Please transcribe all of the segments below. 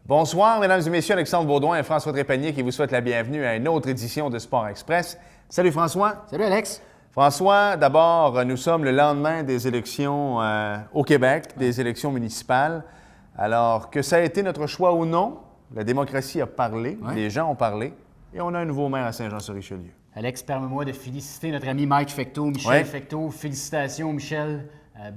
Bonsoir, mesdames et messieurs, Alexandre Baudouin et François Trépanier qui vous souhaitent la bienvenue à une autre édition de Sport Express. Salut François. Salut Alex. François, d'abord, nous sommes le lendemain des élections au Québec, des élections municipales. Alors, que ça a été notre choix ou non, la démocratie a parlé, les gens ont parlé, et on a un nouveau maire à Saint-Jean-sur-Richelieu. Alex, permets-moi de féliciter notre ami Mike Fecteau, Michel Fecteau. Félicitations, Michel.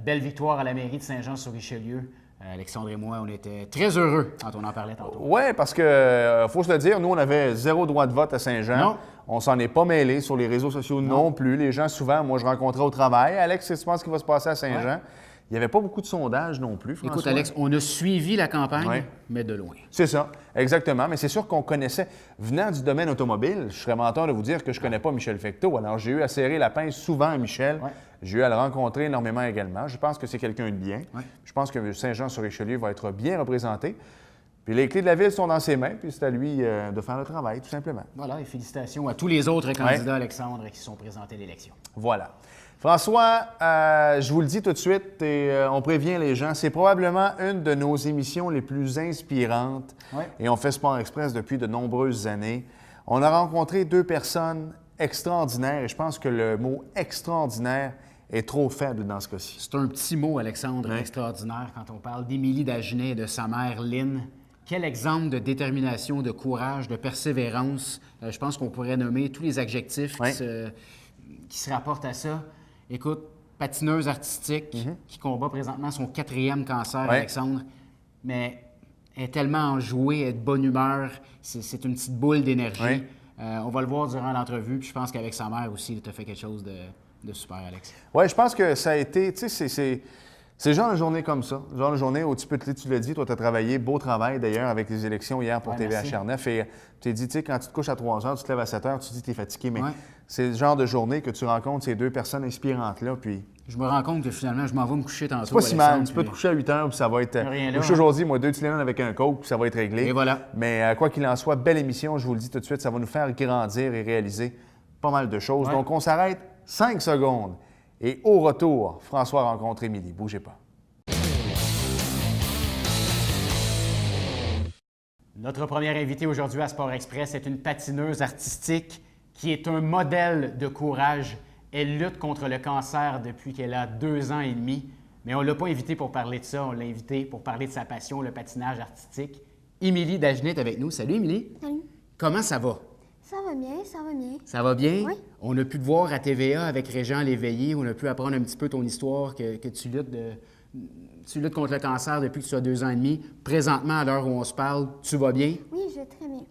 Belle victoire à la mairie de Saint-Jean-sur-Richelieu. Alexandre et moi, on était très heureux quand on en parlait tantôt. Oui, parce que, faut se le dire, nous, on avait 0 droit de vote à Saint-Jean. Non. On s'en est pas mêlé sur les réseaux sociaux non plus. Les gens, souvent, moi, je rencontrais au travail. Alex, qu'est-ce que tu penses qu'il va se passer à Saint-Jean? Il n'y avait pas beaucoup de sondages non plus, François. Écoute, Alex, on a suivi la campagne, mais de loin. C'est ça, exactement. Mais c'est sûr qu'on connaissait, venant du domaine automobile, je serais menteur de vous dire que je ne connais pas Michel Fecteau. Alors, j'ai eu à serrer la pince souvent à Michel. J'ai eu à le rencontrer énormément également. Je pense que c'est quelqu'un de bien. Je pense que Saint-Jean-sur-Richelieu va être bien représenté. Puis les clés de la ville sont dans ses mains, puis c'est à lui de faire le travail, tout simplement. Voilà, et félicitations à tous les autres candidats, Alexandre, qui sont présentés à l'élection. Voilà. François, je vous le dis tout de suite et on prévient les gens, c'est probablement une de nos émissions les plus inspirantes et on fait Sport Express depuis de nombreuses années. On a rencontré 2 personnes extraordinaires et je pense que le mot « extraordinaire » est trop faible dans ce cas-ci. C'est un petit mot, Alexandre, extraordinaire quand on parle d'Émilie Dagenet et de sa mère Lynn. Quel exemple de détermination, de courage, de persévérance. Je pense qu'on pourrait nommer tous les adjectifs qui se rapportent à ça. Écoute, patineuse artistique qui combat présentement son 4e cancer, Alexandre, mais elle est tellement enjouée, elle est de bonne humeur, c'est une petite boule d'énergie. On va le voir durant l'entrevue, puis je pense qu'avec sa mère aussi, il t'a fait quelque chose de super, Alex. Oui, je pense que ça a été, tu sais, c'est le genre de journée comme ça, le genre de journée où tu l'as dit, toi, tu as travaillé, beau travail d'ailleurs avec les élections hier pour TVA Charneuf. Et tu t'es dit, tu sais, quand tu te couches à 3 heures, tu te lèves à 7 heures, tu te dis que tu es fatigué, mais c'est le genre de journée que tu rencontres ces 2 personnes inspirantes-là. Puis je me rends compte que finalement, je m'en vais me coucher tantôt. C'est pas si mal, tu peux te coucher à 8 heures, puis ça va être. Rien là, je suis aujourd'hui, moi, 2 Tylenol avec un Coke, puis ça va être réglé. Et voilà. Mais quoi qu'il en soit, belle émission, je vous le dis tout de suite, ça va nous faire grandir et réaliser pas mal de choses. Donc, on s'arrête 5 secondes. Et au retour, François rencontre Émilie. Bougez pas. Notre première invitée aujourd'hui à Sport Express est une patineuse artistique qui est un modèle de courage. Elle lutte contre le cancer depuis qu'elle a 2 ans et demi. Mais on ne l'a pas invitée pour parler de ça, on l'a invitée pour parler de sa passion, le patinage artistique. Émilie Dagenet est avec nous. Salut Émilie. Salut. Comment ça va? Ça va bien, ça va bien. Ça va bien? Oui. On a pu te voir à TVA avec Régent Léveillé. On a pu apprendre un petit peu ton histoire, que tu luttes contre le cancer depuis que tu as 2 ans et demi. Présentement, à l'heure où on se parle, tu vas bien? Oui, je vais très bien.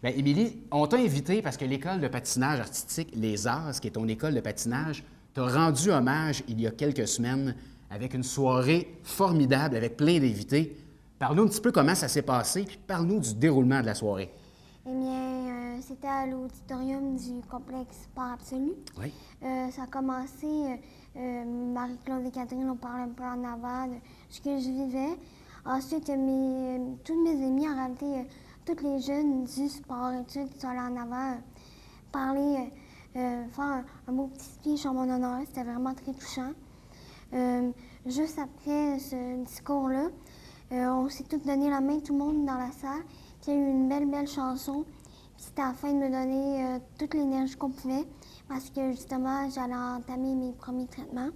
Bien, Émilie, on t'a invité parce que l'école de patinage artistique, Les Arts, qui est ton école de patinage, t'a rendu hommage il y a quelques semaines avec une soirée formidable avec plein d'invités. Parle-nous un petit peu comment ça s'est passé, puis parle-nous du déroulement de la soirée. Eh bien, c'était à l'auditorium du complexe Sport Absolu. Oui. Ça a commencé, Marie-Claude et Catherine ont parlé un peu en avant de ce que je vivais. Ensuite, tous mes amis, en réalité, tous les jeunes du sport études qui sont allés en avant, parler, faire un beau petit speech en mon honneur. C'était vraiment très touchant. Juste après ce discours-là, on s'est tous donné la main, tout le monde dans la salle. Puis il y a eu une belle chanson. Puis c'était afin de me donner toute l'énergie qu'on pouvait parce que justement, j'allais entamer mes premiers traitements.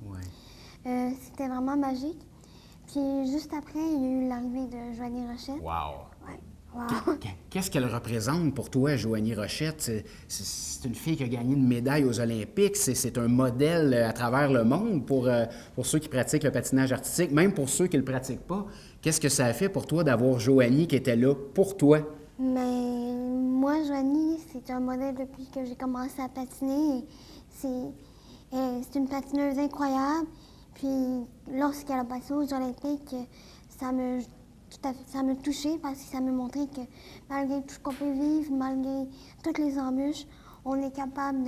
C'était vraiment magique. Puis juste après, il y a eu l'arrivée de Joanie Rochette. Wow! Ouais. Wow. Qu'est-ce qu'elle représente pour toi, Joanie Rochette? C'est une fille qui a gagné une médaille aux Olympiques. C'est un modèle à travers le monde pour ceux qui pratiquent le patinage artistique, même pour ceux qui ne le pratiquent pas. Qu'est-ce que ça a fait pour toi d'avoir Joanie qui était là pour toi? Mais moi, Joanie, c'est un modèle depuis que j'ai commencé à patiner. C'est une patineuse incroyable. Puis lorsqu'elle a passé aux Olympiques, ça m'a touchée parce que ça m'a montré que malgré tout ce qu'on peut vivre, malgré toutes les embûches, on est capable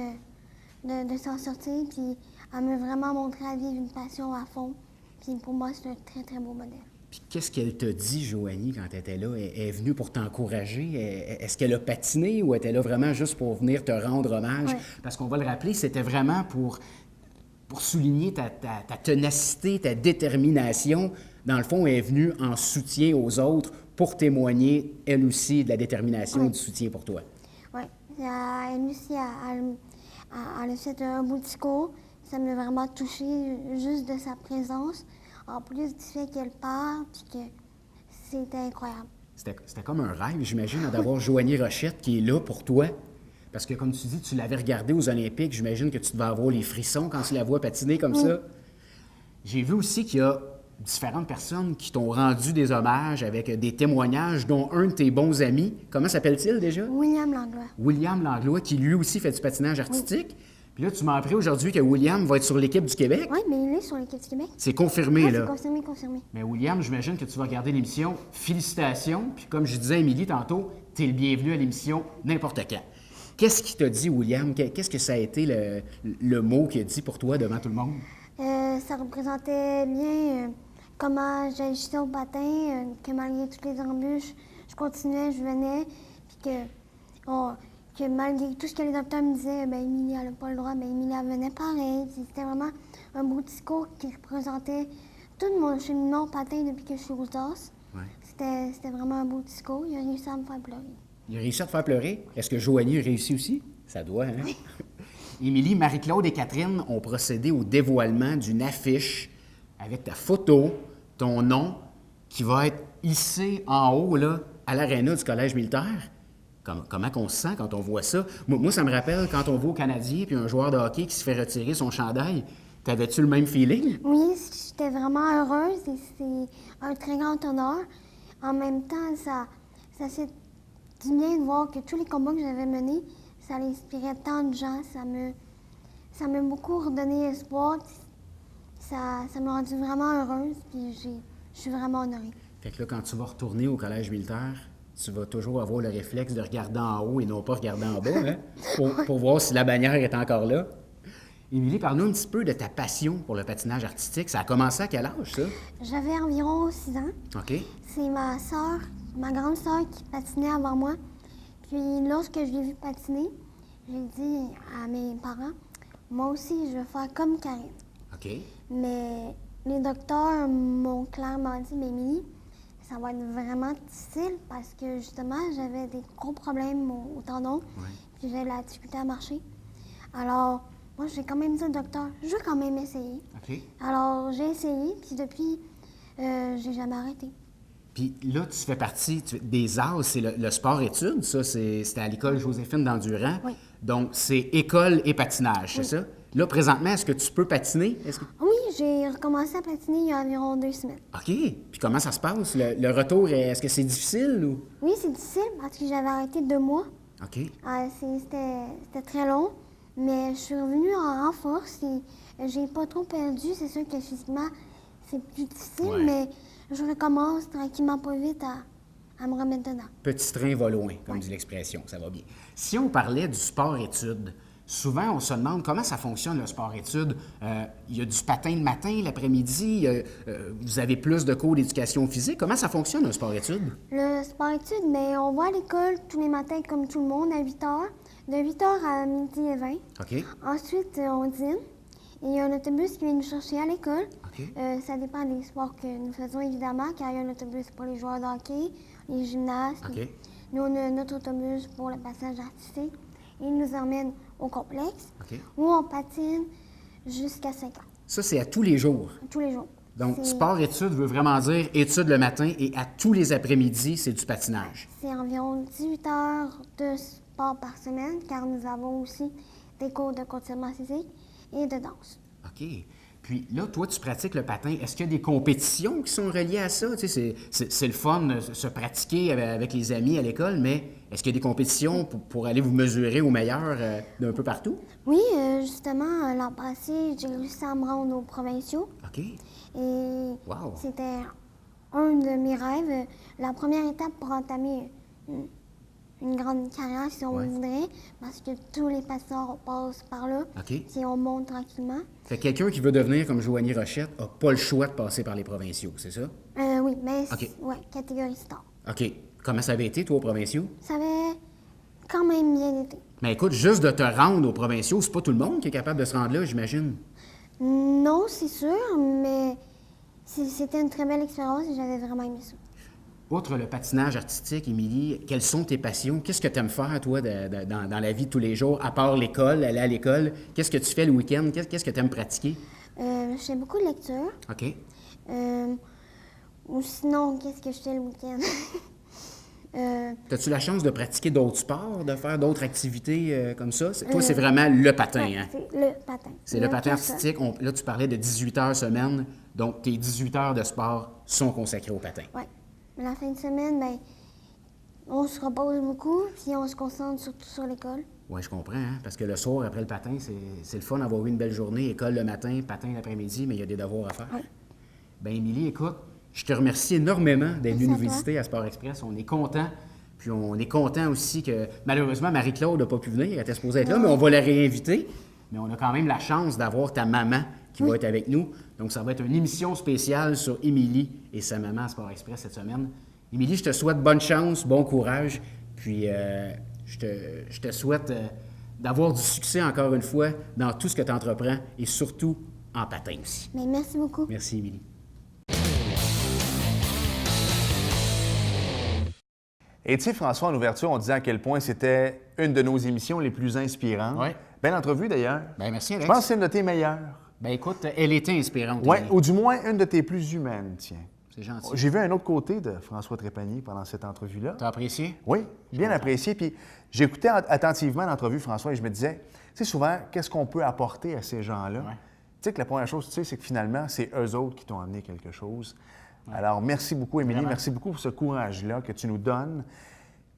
de s'en sortir. Puis elle m'a vraiment montré à vivre une passion à fond. Puis pour moi, c'est un très, très beau modèle. Puis qu'est-ce qu'elle t'a dit, Joanie, quand elle était là? Elle est venue pour t'encourager? Est-ce qu'elle a patiné ou était là vraiment juste pour venir te rendre hommage? Oui. Parce qu'on va le rappeler, c'était vraiment pour souligner ta ténacité, ta détermination. Dans le fond, elle est venue en soutien aux autres pour témoigner, elle aussi, de la détermination et du soutien pour toi. Oui. Elle aussi, elle a fait un beau discours. Ça m'a vraiment touchée, juste de sa présence. En plus du fait qu'elle parle, puis que c'était incroyable. C'était comme un rêve, j'imagine, d'avoir Joanie Rochette qui est là pour toi. Parce que, comme tu dis, tu l'avais regardée aux Olympiques. J'imagine que tu devais avoir les frissons quand tu la vois patiner comme ça. J'ai vu aussi qu'il y a différentes personnes qui t'ont rendu des hommages avec des témoignages, dont un de tes bons amis. Comment s'appelle-t-il déjà? William Langlois. William Langlois, qui lui aussi fait du patinage artistique. Puis là, tu m'as appris aujourd'hui que William va être sur l'équipe du Québec. Oui, mais il est sur l'équipe du Québec. C'est confirmé, là. C'est confirmé. Mais William, j'imagine que tu vas regarder l'émission. Félicitations. Puis comme je disais à Émilie tantôt, tu es le bienvenu à l'émission n'importe quand. Qu'est-ce qu'il t'a dit, William? Qu'est-ce que ça a été le mot qu'il a dit pour toi devant tout le monde? Ça représentait bien comment j'agissais au patin, que malgré toutes les embûches, je continuais, je venais, puis que malgré tout ce que les docteurs me disaient, ben Émilie, elle n'a pas le droit, ben Émilie, elle venait pareil. C'était vraiment un beau discours qui représentait tout mon cheminement au patin depuis que je suis aux Os. Ouais. C'était vraiment un beau discours. Il a réussi à me faire pleurer. Il a réussi à te faire pleurer? Est-ce que Joanie a réussi aussi? Ça doit, hein? Émilie, Marie-Claude et Catherine ont procédé au dévoilement d'une affiche avec ta photo, ton nom, qui va être hissé en haut, là, à l'aréna du Collège militaire. Comment on se sent quand on voit ça? Moi, ça me rappelle quand on voit au Canadien puis un joueur de hockey qui se fait retirer son chandail. T'avais-tu le même feeling? Oui, j'étais vraiment heureuse et c'est un très grand honneur. En même temps, ça fait du bien de voir que tous les combats que j'avais menés, ça inspirait tant de gens. Ça m'a beaucoup redonné espoir. Ça m'a rendue vraiment heureuse puis je suis vraiment honorée. Fait que là, quand tu vas retourner au Collège militaire, tu vas toujours avoir le réflexe de regarder en haut et non pas regarder en bas, hein? pour voir si la bannière est encore là. Émilie, parle-nous un petit peu de ta passion pour le patinage artistique. Ça a commencé à quel âge, ça? J'avais environ 6 ans. OK. C'est ma grande sœur qui patinait avant moi. Puis lorsque je l'ai vue patiner, j'ai dit à mes parents, moi aussi, je veux faire comme Karine. OK. Mais les docteurs m'ont clairement dit, mais Émilie, ça va être vraiment difficile parce que justement, j'avais des gros problèmes au tendon, puis j'avais la difficulté à marcher. Alors, moi, j'ai quand même dit au docteur, je veux quand même essayer. OK. Alors, j'ai essayé, puis depuis, j'ai jamais arrêté. Puis là, tu fais partie des arts, c'est le sport-études, ça, c'était à l'école Joséphine d'Endurant. Oui. Donc, c'est école et patinage, c'est ça? Là, présentement, est-ce que tu peux patiner? Oui, j'ai recommencé à patiner il y a environ 2 semaines. OK. Puis comment ça se passe? Le retour, est-ce que c'est difficile ou? Oui, c'est difficile parce que j'avais arrêté 2 mois. OK. C'était très long, mais je suis revenue en force et j'ai pas trop perdu. C'est sûr que physiquement, c'est plus difficile, mais je recommence tranquillement, pas vite, à me remettre dedans. Petit train va loin, comme dit l'expression, ça va bien. Si on parlait du sport-études, souvent on se demande comment ça fonctionne le sport-études. Il y a du patin le matin, l'après-midi, vous avez plus de cours d'éducation physique. Comment ça fonctionne un sport-études? Le sport-études, mais on va à l'école tous les matins comme tout le monde à 8 h, de 8 h à midi et 20. OK. Ensuite, on dîne. Et il y a un autobus qui vient nous chercher à l'école. OK. Ça dépend des sports que nous faisons, évidemment, car il y a un autobus pour les joueurs de hockey, les gymnastes. OK. Nous, on a notre autobus pour le passage artistique. Il nous emmène au complexe, OK. où on patine jusqu'à 5 heures, Ça, c'est à tous les jours. tous les jours. Donc, C'est- sport-études veut vraiment dire études le matin et à tous les après-midi, c'est du patinage. C'est environ 18 heures de sport par semaine, car nous avons aussi des cours de conditionnement physique et de danse. OK. Puis là, toi, tu pratiques le patin. Est-ce qu'il y a des compétitions qui sont reliées à ça? Tu sais, c'est le fun de se pratiquer avec les amis à l'école, mais est-ce qu'il y a des compétitions pour aller vous mesurer au meilleur d'un peu partout? Oui, justement, l'an passé, j'ai réussi à me rendre aux provinciaux. OK. Et Wow. c'était un de mes rêves. La première étape pour entamer une grande carrière, si on voudrait, parce que tous les passeurs passent par là, OK. si on monte tranquillement. Fait que quelqu'un qui veut devenir comme Joanie Rochette n'a pas le choix de passer par les provinciaux, c'est ça? Oui, mais OK. ouais, catégorie star. OK. Comment ça avait été, toi, aux provinciaux? Ça avait quand même bien été. Mais écoute, juste de te rendre aux provinciaux, c'est pas tout le monde qui est capable de se rendre là, j'imagine. Non, c'est sûr, mais c'était une très belle expérience et j'avais vraiment aimé ça. Outre le patinage artistique, Émilie, quelles sont tes passions? Qu'est-ce que tu aimes faire, toi, dans la vie de tous les jours, à part l'école, aller à l'école? Qu'est-ce que tu fais le week-end? Qu'est-ce que tu aimes pratiquer? Je fais beaucoup de lecture. OK. Ou sinon, qu'est-ce que je fais le week-end? As-tu la chance de pratiquer d'autres sports, de faire d'autres activités comme ça? Toi, c'est vraiment le patin, hein? C'est le patin. C'est le patin que ça. artistique. Là, tu parlais de 18 heures semaine. Donc, tes 18 heures de sport sont consacrées au patin. Oui. La fin de semaine, ben, on se repose beaucoup, puis on se concentre surtout sur l'école. Oui, je comprends, hein? Parce que le soir, après le patin, c'est le fun d'avoir eu une belle journée. École le matin, patin l'après-midi, mais il y a des devoirs à faire. Oui. Bien, Émilie, écoute, je te remercie énormément d'être venue nous Merci à toi. visiter à Sport Express. On est content. Puis on est content aussi que, malheureusement, Marie-Claude n'a pas pu venir. Elle était supposée être là, mais on va la réinviter. Mais on a quand même la chance d'avoir ta maman qui va être avec nous. Donc, ça va être une émission spéciale sur Émilie et sa maman à Sport Express cette semaine. Émilie, je te souhaite bonne chance, bon courage. Puis, je te souhaite d'avoir du succès encore une fois dans tout ce que tu entreprends et surtout en patin aussi. Mais merci beaucoup. Merci, Émilie. Et tu sais, François, en ouverture, on disait à quel point c'était une de nos émissions les plus inspirantes. Oui. Belle entrevue, d'ailleurs. Bien, merci, Alex. Je pense que c'est une de tes meilleures. Bien, écoute, elle était inspirante. Oui, Émilie. ou du moins une de tes plus humaines, tiens. C'est gentil. J'ai vu un autre côté de François Trépanier pendant cette entrevue-là. T'as apprécié? Oui, bien apprécié. Puis j'écoutais attentivement l'entrevue, François, et je me disais, tu sais, souvent, qu'est-ce qu'on peut apporter à ces gens-là? Ouais. Tu sais que la première chose, tu sais, c'est que finalement, c'est eux autres qui t'ont amené quelque chose. Alors, merci beaucoup, Émilie. Vraiment. Merci beaucoup pour ce courage-là que tu nous donnes.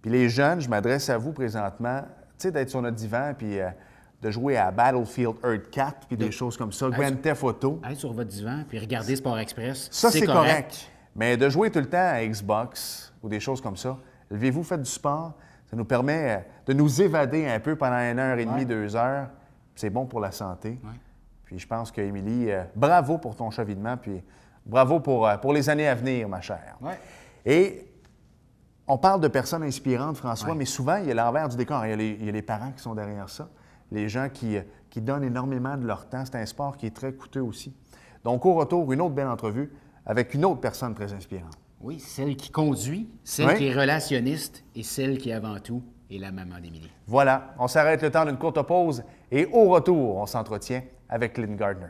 Puis les jeunes, je m'adresse à vous présentement, tu sais, d'être sur notre divan, puis de jouer à Battlefield Earth 4, puis des choses comme ça, Grand Theft Auto. Allez sur votre divan puis regardez Sport Express. Ça, c'est correct. Mais de jouer tout le temps à Xbox ou des choses comme ça, levez-vous, faites du sport, ça nous permet de nous évader un peu pendant 1h30, 2 heures. C'est bon pour la santé. Ouais. Puis je pense qu'Émilie, bravo pour ton cheminement, puis bravo pour les années à venir, ma chère. Ouais. Et on parle de personnes inspirantes, François, Ouais. mais souvent, il y a l'envers du décor. Il y a les parents qui sont derrière ça, les gens qui donnent énormément de leur temps. C'est un sport qui est très coûteux aussi. Donc, au retour, une autre belle entrevue avec une autre personne très inspirante. Oui, celle qui conduit, celle Oui. qui est relationniste et celle qui, avant tout, est la maman d'Émilie. Voilà, on s'arrête le temps d'une courte pause et au retour, on s'entretient avec Lynn Gardner.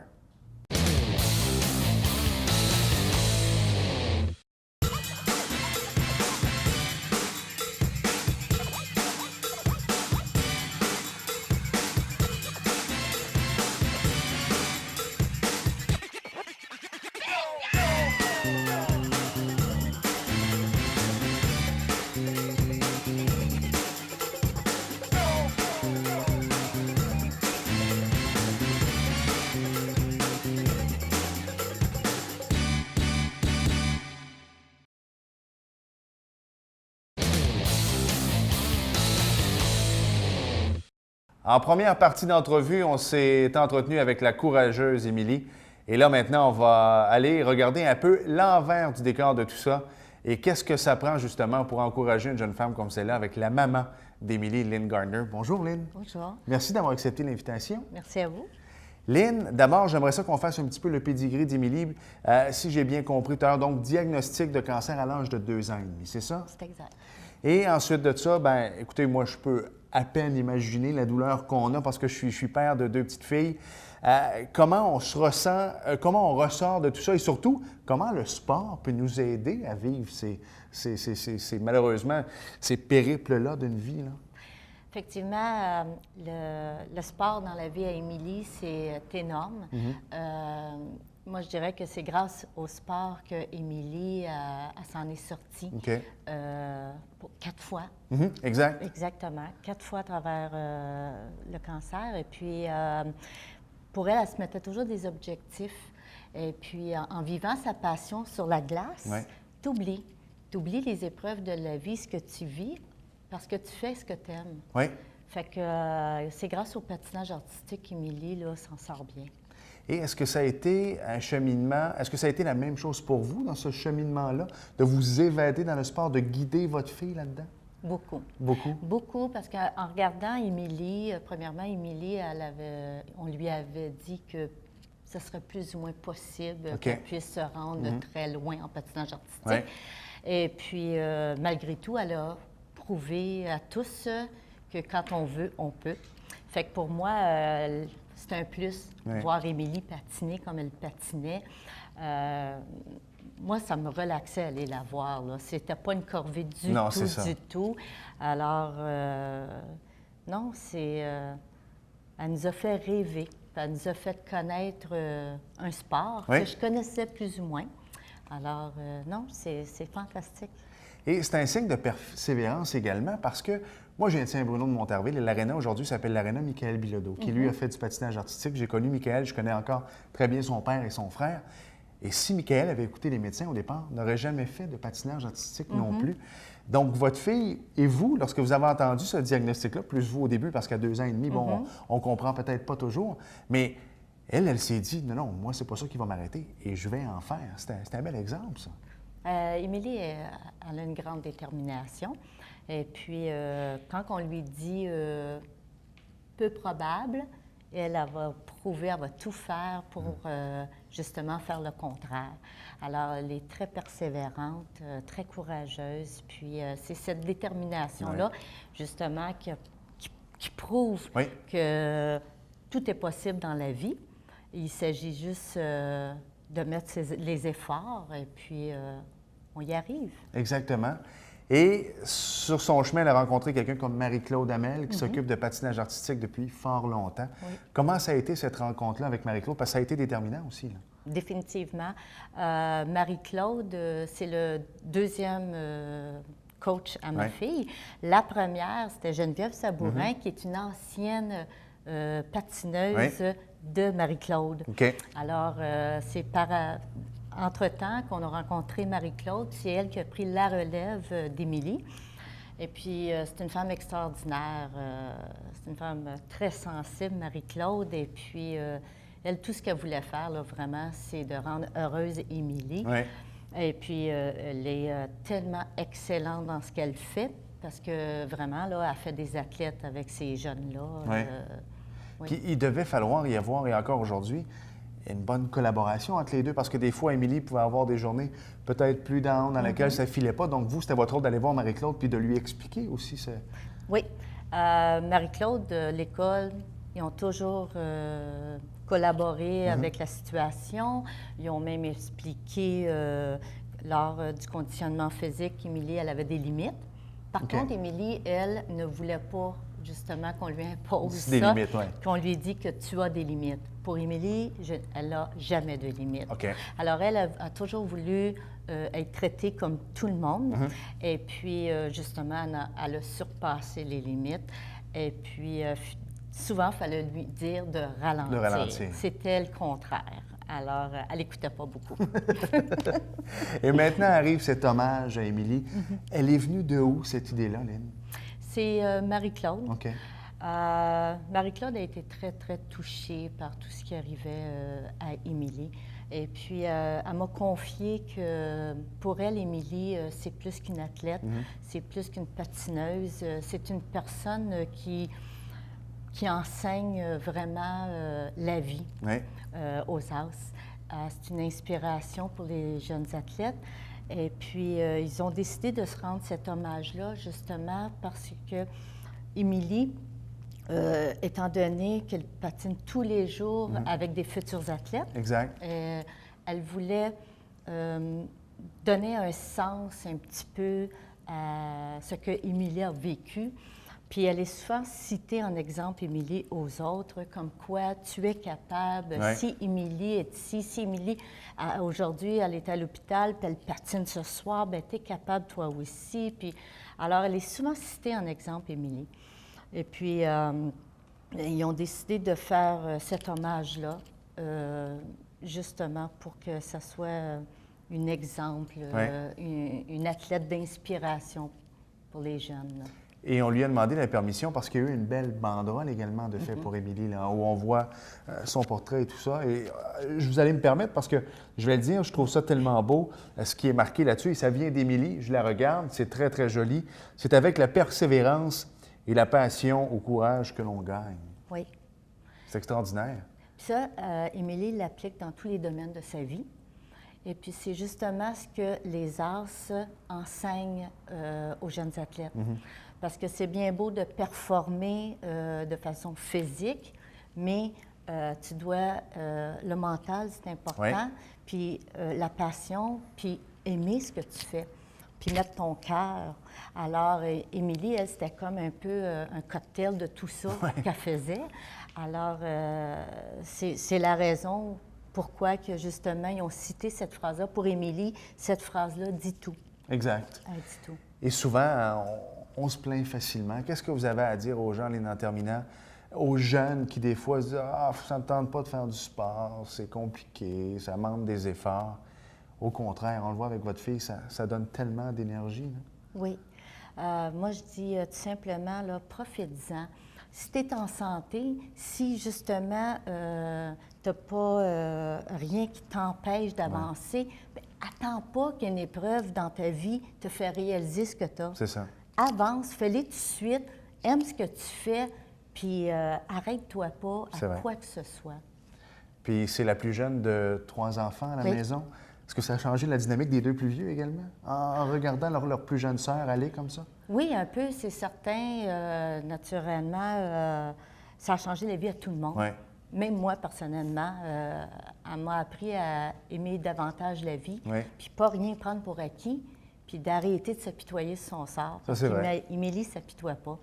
En première partie d'entrevue, on s'est entretenu avec la courageuse Émilie. Et là, maintenant, on va aller regarder un peu l'envers du décor de tout ça et qu'est-ce que ça prend justement pour encourager une jeune femme comme celle-là avec la maman d'Émilie, Lynn Gardner. Bonjour, Lynn. Bonjour, Merci d'avoir accepté l'invitation. merci à vous. Lynn, d'abord, j'aimerais ça qu'on fasse un petit peu le pédigré d'Émilie. Si j'ai bien compris tout à l'heure, donc diagnostic de cancer à l'âge de 2 ans et demi, c'est ça? C'est exact. Et ensuite de ça, ben, écoutez, moi, je peux à peine imaginer la douleur qu'on a parce que je suis père de 2 petites filles. Comment on se ressent, comment on ressort de tout ça et surtout, comment le sport peut nous aider à vivre malheureusement, ces périples-là d'une vie, là? Effectivement, le sport dans la vie à Émilie, c'est énorme. Moi, je dirais que c'est grâce au sport que Émilie elle s'en est sortie. OK. 4 fois. Exact. Exactement. 4 fois à travers le cancer. Et puis, pour elle, elle se mettait toujours des objectifs. Et puis, en vivant sa passion sur la glace, Ouais. t'oublies. T'oublies les épreuves de la vie, ce que tu vis, parce que tu fais ce que tu aimes. Oui. Fait que c'est grâce au patinage artistique qu'Émilie, là, s'en sort bien. Et est-ce que ça a été un cheminement, est-ce que ça a été la même chose pour vous dans ce cheminement-là, de vous évader dans le sport, de guider votre fille là-dedans? Beaucoup. Beaucoup. Beaucoup, parce qu'en regardant Émilie, premièrement, Émilie, on lui avait dit que ce serait plus ou moins possible OK. qu'elle puisse se rendre très loin en patinage artistique. Ouais. Et puis, malgré tout, elle a prouvé à tous que quand on veut, on peut. Fait que pour moi, c'est un plus, voir Émilie patiner comme elle patinait. Moi, ça me relaxait aller la voir. C'était pas une corvée du tout. Alors, non, elle nous a fait rêver. Elle nous a fait connaître un sport que je connaissais plus ou moins. Alors, non, c'est fantastique. Et c'est un signe de persévérance également parce que moi, je viens de Saint-Bruno de Montarville et l'aréna aujourd'hui s'appelle l'aréna Michael Bilodeau, qui lui a fait du patinage artistique. J'ai connu Michael, je connais encore très bien son père et son frère. Et si Michael avait écouté les médecins au départ, n'aurait jamais fait de patinage artistique non plus. Donc, votre fille et vous, lorsque vous avez entendu ce diagnostic-là, plus vous au début, parce qu'à 2 ans et demi, bon, on comprend peut-être pas toujours, mais elle s'est dit, non, moi, c'est pas ça qui va m'arrêter et je vais en faire. C'est un bel exemple, ça. Émilie, elle a une grande détermination. Et puis, quand on lui dit peu probable, elle va prouver, elle va tout faire pour justement faire le contraire. Alors, elle est très persévérante, très courageuse. Puis, c'est cette détermination-là, justement, qui prouve que tout est possible dans la vie. Il s'agit juste de mettre les efforts et puis on y arrive. Exactement. Et sur son chemin, elle a rencontré quelqu'un comme Marie-Claude Hamel, qui s'occupe de patinage artistique depuis fort longtemps. Comment ça a été cette rencontre-là avec Marie-Claude? Parce que ça a été déterminant aussi. Là. Définitivement. Marie-Claude, c'est le deuxième coach à ma fille. La première, c'était Geneviève Sabourin, qui est une ancienne patineuse de Marie-Claude. Alors, c'est entre-temps qu'on a rencontré Marie-Claude. C'est elle qui a pris la relève d'Émilie. Et puis, c'est une femme extraordinaire. C'est une femme très sensible, Marie-Claude. Et puis, elle, tout ce qu'elle voulait faire, là, vraiment, c'est de rendre heureuse Émilie. Et puis, elle est tellement excellente dans ce qu'elle fait, parce que vraiment, là, elle fait des athlètes avec ces jeunes-là. Puis, il devait falloir y avoir, et encore aujourd'hui, une bonne collaboration entre les deux, parce que des fois, Émilie pouvait avoir des journées peut-être plus down, dans lesquelles ça ne filait pas. Donc, vous, c'était votre rôle d'aller voir Marie-Claude puis de lui expliquer aussi. Oui. Marie-Claude, l'école, ils ont toujours collaboré avec la situation. Ils ont même expliqué, lors du conditionnement physique, qu'Émilie, elle avait des limites. Par contre, Émilie, elle, ne voulait pas justement qu'on lui impose des ça, limites, qu'on lui dit que tu as des limites. Pour Émilie, elle n'a jamais de limites. Alors, elle a toujours voulu être traitée comme tout le monde. Et puis, justement, elle a surpassé les limites. Et puis, souvent, il fallait lui dire de ralentir. C'était le contraire. Alors, elle n'écoutait pas beaucoup. Et maintenant arrive cet hommage à Émilie. Elle est venue de où, cette idée-là, Lynn? C'est Marie-Claude. Marie-Claude a été très, très touchée par tout ce qui arrivait à Émilie. Et puis, elle m'a confié que pour elle, Émilie, c'est plus qu'une athlète, c'est plus qu'une patineuse. C'est une personne qui enseigne vraiment la vie aux As. C'est une inspiration pour les jeunes athlètes. Et puis, ils ont décidé de se rendre cet hommage-là, justement, parce que Émilie, étant donné qu'elle patine tous les jours avec des futurs athlètes, elle voulait donner un sens un petit peu à ce que Émilie a vécu. Puis elle est souvent citée en exemple, Émilie, aux autres, comme quoi tu es capable. Si Émilie est ici, si Émilie, aujourd'hui, elle est à l'hôpital, puis elle patine ce soir, bien, tu es capable toi aussi. Puis, alors, elle est souvent citée en exemple, Émilie. Et puis, ils ont décidé de faire cet hommage-là, justement pour que ça soit un exemple, une athlète d'inspiration pour les jeunes. Là. Et on lui a demandé la permission parce qu'il y a eu une belle banderole également de fait pour Émilie, là, où on voit son portrait et tout ça. Et vous allez me permettre, parce que je vais le dire, je trouve ça tellement beau, ce qui est marqué là-dessus, et ça vient d'Émilie, je la regarde, c'est très, très joli. C'est avec la persévérance et la passion au courage que l'on gagne. Oui. C'est extraordinaire. Ça, Émilie l'applique dans tous les domaines de sa vie. Et puis, c'est justement ce que les AS enseignent aux jeunes athlètes. Parce que c'est bien beau de performer de façon physique, mais tu dois... le mental, c'est important. Oui. Puis la passion, puis aimer ce que tu fais, puis mettre ton cœur. Alors, Émilie, elle, c'était comme un peu un cocktail de tout ça qu'elle faisait. Alors, c'est la raison pourquoi que, justement, ils ont cité cette phrase-là. Pour Émilie, cette phrase-là dit tout. Exact. Elle dit tout. Et souvent, on se plaint facilement. Qu'est-ce que vous avez à dire aux gens, en terminant, aux jeunes qui, des fois, se disent « Ah, ça ne me tente pas de faire du sport, c'est compliqué, ça demande des efforts. » Au contraire, on le voit avec votre fille, ça donne tellement d'énergie. Là. Oui. Moi, je dis tout simplement, là, profite-en. Si tu es en santé, si justement tu n'as pas rien qui t'empêche d'avancer, bien, attends pas qu'une épreuve dans ta vie te fait réaliser ce que tu as. C'est ça. Avance, fais-le tout de suite, aime ce que tu fais, puis arrête-toi pas à quoi que ce soit. Puis c'est la plus jeune de 3 enfants à la maison. Est-ce que ça a changé la dynamique des 2 plus vieux également, en regardant leur plus jeune sœur aller comme ça? Oui, un peu, c'est certain. Naturellement, ça a changé la vie à tout le monde. Oui. Même moi, personnellement, elle m'a appris à aimer davantage la vie, puis pas rien prendre pour acquis, puis d'arrêter de s'apitoyer sur son sort. Ça, c'est vrai. Émilie ne s'apitoie pas.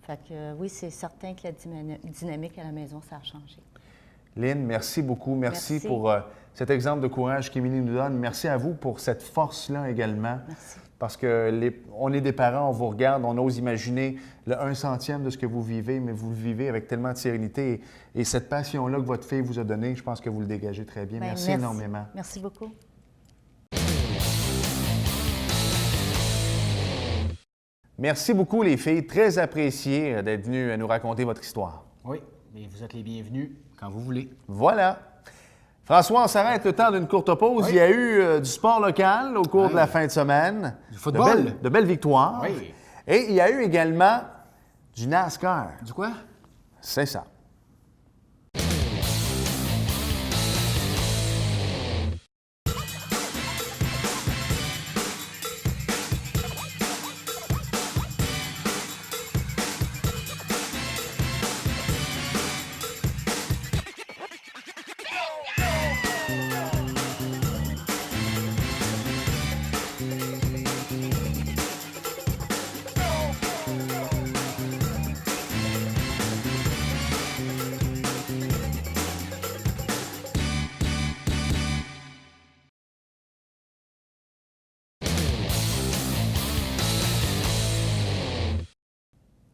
Fait que oui, c'est certain que la dynamique à la maison, ça a changé. Lynn, merci beaucoup. Merci. Pour cet exemple de courage qu'Émilie nous donne. Merci à vous pour cette force-là également. Merci. Parce qu'on est des parents, on vous regarde, on ose imaginer le 1/100e de ce que vous vivez, mais vous le vivez avec tellement de sérénité. Et cette passion-là que votre fille vous a donnée, je pense que vous le dégagez très bien. Merci énormément. Merci beaucoup. Merci beaucoup, les filles. Très apprécié d'être venues nous raconter votre histoire. Oui, mais vous êtes les bienvenus quand vous voulez. Voilà. François, on s'arrête le temps d'une courte pause. Il y a eu du sport local au cours de la fin de semaine. Du football. De belles victoires. Oui. Et il y a eu également du NASCAR. Du quoi? C'est ça.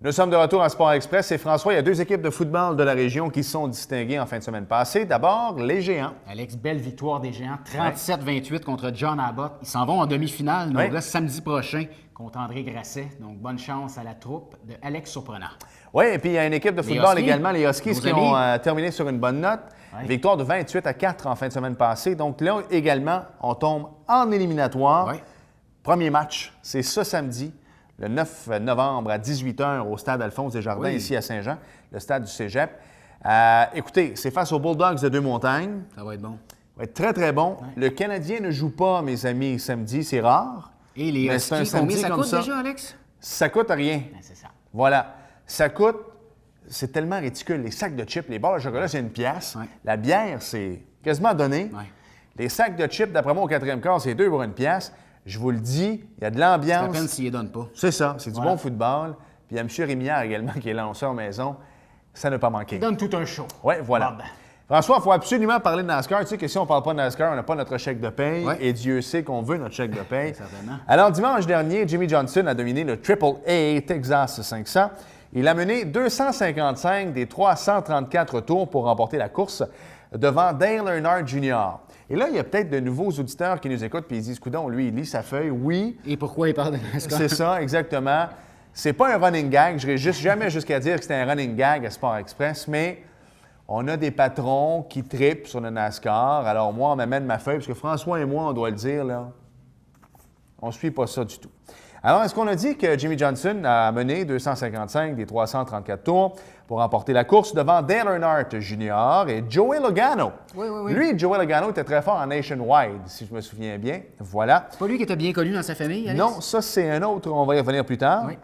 Nous sommes de retour à Sport Express et François, il y a 2 équipes de football de la région qui se sont distinguées en fin de semaine passée. D'abord, les Géants. Alex, belle victoire des Géants, 37-28 contre John Abbott. Ils s'en vont en demi-finale, nos gars, samedi prochain contre André Grasset. Donc, bonne chance à la troupe de Alex Surprenant. Oui, et puis il y a une équipe de football également, les Huskies, qui ont terminé sur une bonne note. Victoire de 28-4 en fin de semaine passée. Donc là également, on tombe en éliminatoire. Premier match, c'est ce samedi. Le 9 novembre à 18h au stade Alphonse Desjardins, ici à Saint-Jean, le stade du Cégep. Écoutez, c'est face aux Bulldogs de Deux-Montagnes. Ça va être bon. Ça va être très, très bon. Le Canadien ne joue pas, mes amis, samedi. C'est rare. Et les Huskies, combien ça coûte déjà, Alex? Ça coûte rien. Ben, c'est ça. Voilà. Ça coûte... C'est tellement ridicule. Les sacs de chips, les barres de chocolat, c'est 1 pièce. La bière, c'est quasiment donné. Les sacs de chips, d'après moi, au 4e quart, c'est 2 pour 1 pièce. Je vous le dis, il y a de l'ambiance. C'est à peine s'ils ne donnent pas. C'est ça, c'est du bon football. Puis il y a M. Rémillard également qui est lanceur maison. Ça n'a pas manqué. Il donne tout un show. Oui, voilà. François, il faut absolument parler de NASCAR. Tu sais que si on ne parle pas de NASCAR, on n'a pas notre chèque de paye. Et Dieu sait qu'on veut notre chèque de paye. Certainement. Alors, dimanche dernier, Jimmy Johnson a dominé le AAA Texas 500. Il a mené 255 des 334 tours pour remporter la course devant Dale Earnhardt Jr. Et là, il y a peut-être de nouveaux auditeurs qui nous écoutent et ils disent, coudonc, lui, il lit sa feuille, oui. Et pourquoi il parle de NASCAR? C'est ça, exactement. C'est pas un running gag. Je n'irai jamais jusqu'à dire que c'était un running gag à Sport Express, mais on a des patrons qui tripent sur le NASCAR. Alors moi, on m'amène ma feuille, parce que François et moi, on doit le dire, là, on ne suit pas ça du tout. Alors, est-ce qu'on a dit que Jimmy Johnson a mené 255 des 334 tours pour remporter la course devant Dale Earnhardt Jr. et Joey Logano? Oui. Lui, Joey Logano était très fort en Nationwide, si je me souviens bien. Voilà. C'est pas lui qui était bien connu dans sa famille, Alex? Non, ça, c'est un autre. On va y revenir plus tard. Oui.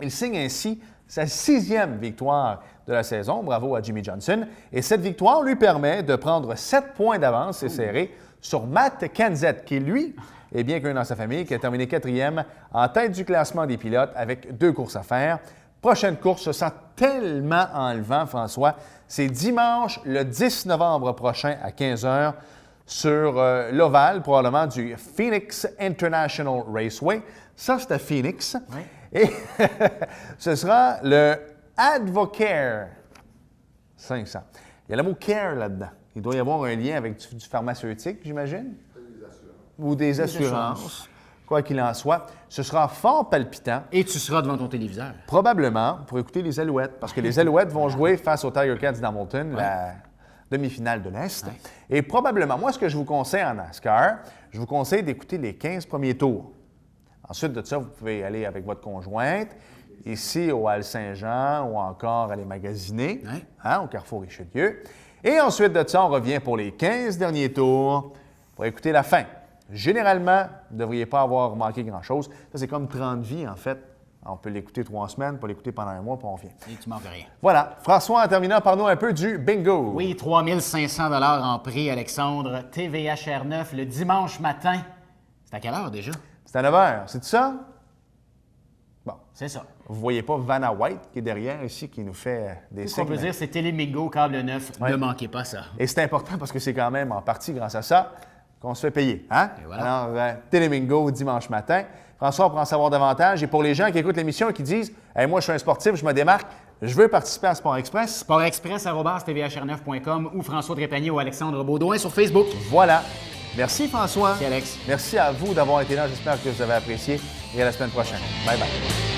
Il signe ainsi sa 6e victoire de la saison. Bravo à Jimmy Johnson. Et cette victoire lui permet de prendre 7 points d'avance, c'est serré, sur Matt Kenseth, qui, lui, est bien connu dans sa famille, qui a terminé 4e en tête du classement des pilotes avec 2 courses à faire. Prochaine course se sent tellement enlevant, François. C'est dimanche, le 10 novembre prochain à 15h sur l'ovale, probablement, du Phoenix International Raceway. Ça, c'est à Phoenix. Oui. Et ce sera le Advocare 500. Il y a le mot « care » là-dedans. Il doit y avoir un lien avec du pharmaceutique, j'imagine? Ou des assurances. Quoi qu'il en soit, ce sera fort palpitant. Et tu seras devant ton téléviseur. Probablement pour écouter les Alouettes, parce que les Alouettes vont jouer face aux Tiger Cats d'Hamilton, la demi-finale de l'Est. Ouais. Et probablement, moi, ce que je vous conseille en NASCAR, je vous conseille d'écouter les 15 premiers tours. Ensuite de ça, vous pouvez aller avec votre conjointe, ici au Halles Saint-Jean ou encore aller magasiner, au Carrefour Richelieu. Et ensuite de ça, on revient pour les 15 derniers tours pour écouter la fin. Généralement, vous ne devriez pas avoir manqué grand-chose. Ça, c'est comme 30 vies, en fait. On peut l'écouter 3 semaines, pas l'écouter pendant un mois, puis on revient. Et tu manques rien. Voilà. François, en terminant, parle-nous un peu du bingo. Oui, 3 500 $ en prix, Alexandre. TVHR9, le dimanche matin. C'est à quelle heure déjà? C'est à 9 h. C'est ça? Bon. C'est ça. Vous ne voyez pas Vanna White qui est derrière ici, qui nous fait des Ce qu'on signes. peut dire, c'est Télémingo, câble 9. Ouais. Ne manquez pas ça. Et c'est important parce que c'est quand même en partie grâce à ça qu'on se fait payer. Hein? Et voilà. Alors, Télémingo dimanche matin. François, pour en savoir davantage, et pour les gens qui écoutent l'émission et qui disent hey, « moi, je suis un sportif, je me démarque, je veux participer à Sport Express », sportexpress@tvhr9.com ou François Trépanier ou Alexandre Baudouin sur Facebook. voilà. Merci François. Merci Alex. Merci à vous d'avoir été là. J'espère que vous avez apprécié. Et à la semaine prochaine. Bye bye.